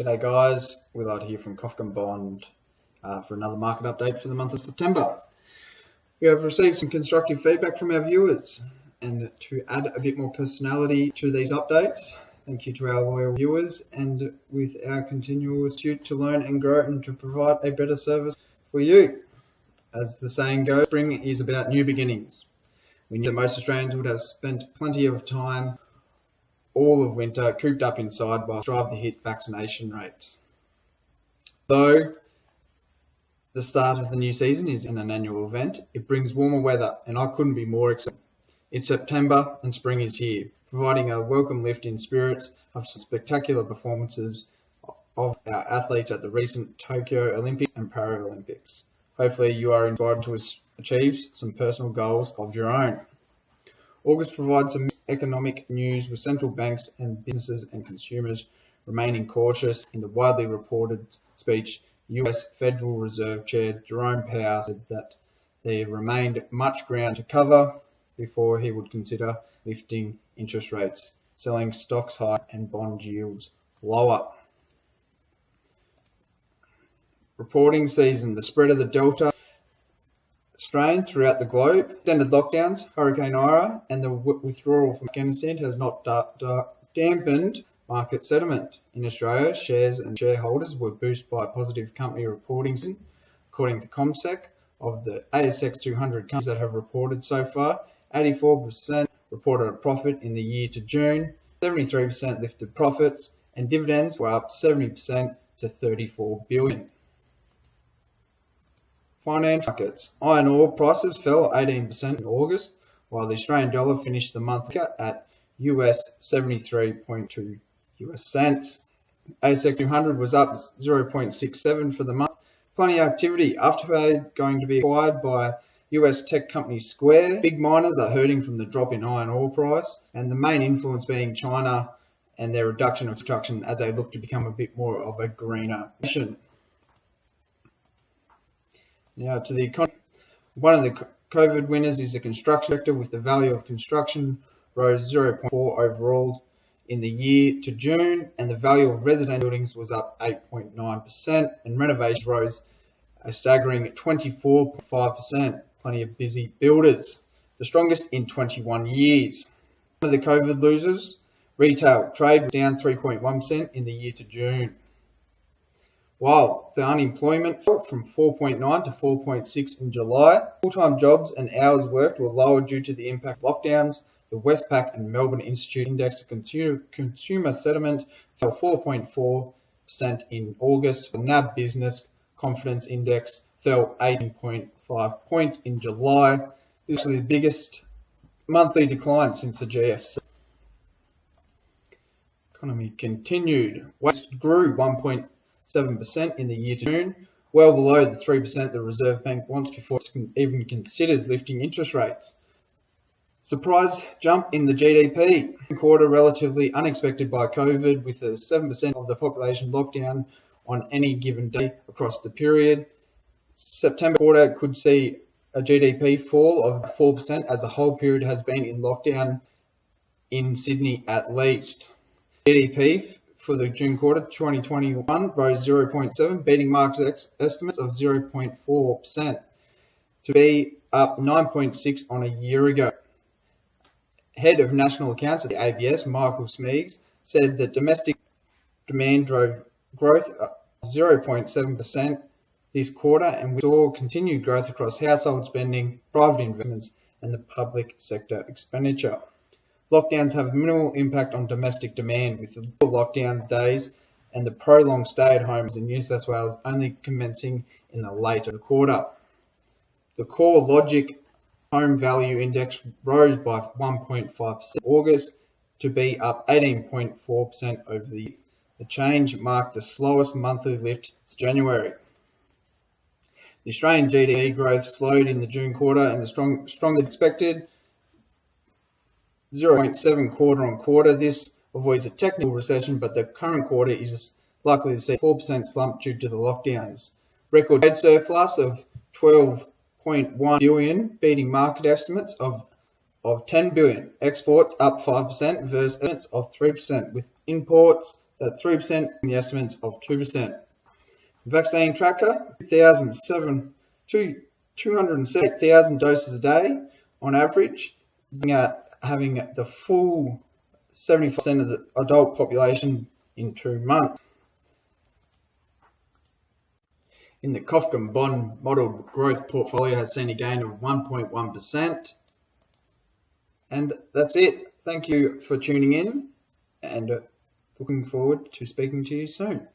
G'day guys, Willard here from Econ Bond for another market update for the month of September. We have received some constructive feedback from our viewers, and to add a bit more personality to these updates, thank you to our loyal viewers, and with our continual pursuit to learn and grow and to provide a better service for you. As the saying goes, spring is about new beginnings. We knew that most Australians would have spent plenty of time all of winter cooped up inside while strive to hit vaccination rates. Though the start of the new season is an annual event, it brings warmer weather, and I couldn't be more excited. It's September and spring is here, providing a welcome lift in spirits after spectacular performances of our athletes at the recent Tokyo Olympics and Paralympics. Hopefully you are inspired to achieve some personal goals of your own. August provides some economic news, with central banks and businesses and consumers remaining cautious. In the widely reported speech, US Federal Reserve Chair Jerome Powell said that there remained much ground to cover before he would consider lifting interest rates, selling stocks higher and bond yields lower. Reporting season: the spread of the Delta strain throughout the globe, extended lockdowns, Hurricane Ira, and the withdrawal from Afghanistan has not dampened market sentiment. In Australia, shares and shareholders were boosted by positive company reporting season. According to CommSec, of the ASX 200 companies that have reported so far, 84% reported a profit in the year to June, 73% lifted profits, and dividends were up 70% to $34 billion. Financial markets. Iron ore prices fell 18% in August, while the Australian dollar finished the month at US 73.2 US cents. ASX 200 was up 0.67 for the month. Plenty of activity. Afterpay going to be acquired by US tech company Square. Big miners are hurting from the drop in iron ore price, and the main influence being China and their reduction of construction as they look to become a bit more of a greener nation. Now to the economy. One of the COVID winners is the construction sector, with the value of construction rose 0.4 overall in the year to June, and the value of residential buildings was up 8.9%, and renovations rose a staggering 24.5%. Plenty of busy builders, the strongest in 21 years. One of the COVID losers, retail trade, was down 3.1% in the year to June. While the unemployment fell from 4.9 to 4.6 in July, full-time jobs and hours worked were lower due to the impact of lockdowns. The Westpac and Melbourne Institute Index of Consumer Sentiment fell 4.4% in August. The NAB Business Confidence Index fell 18.5 points in July. This is the biggest monthly decline since the GFC. Economy continued. Waste grew 1.7% in the year to June, well below the 3% the Reserve Bank wants before it even considers lifting interest rates. Surprise jump in the GDP. Quarter relatively unexpected by COVID, with a 7% of the population locked down on any given day across the period. September quarter could see a GDP fall of 4%, as the whole period has been in lockdown in Sydney at least. GDP for the June quarter 2021 rose 0.7, beating market estimates of 0.4%, to be up 9.6 on a year ago. Head of National Accounts at the ABS, Michael Smeags, said that domestic demand drove growth of 0.7% this quarter, and we saw continued growth across household spending, private investments, and the public sector expenditure. Lockdowns have minimal impact on domestic demand, with the lockdown days and the prolonged stay-at-homes in New South Wales only commencing in the later quarter. The Core Logic Home Value Index rose by 1.5% in August, to be up 18.4% over the year. The change marked the slowest monthly lift since January. The Australian GDP growth slowed in the June quarter and is stronger than expected, 0.7 quarter on quarter. This avoids a technical recession, but the current quarter is likely to see a 4% slump due to the lockdowns. Record trade surplus of $12.1 billion, beating market estimates of $10 billion. Exports up 5% versus estimates of 3%, with imports 3% in the estimates of 2%. Vaccine tracker, 278,000 doses a day on average, looking at having the full 75% of the adult population in 2 months. In the Kofkin bond model growth portfolio has seen a gain of 1.1%. And that's it. Thank you for tuning in, and looking forward to speaking to you soon.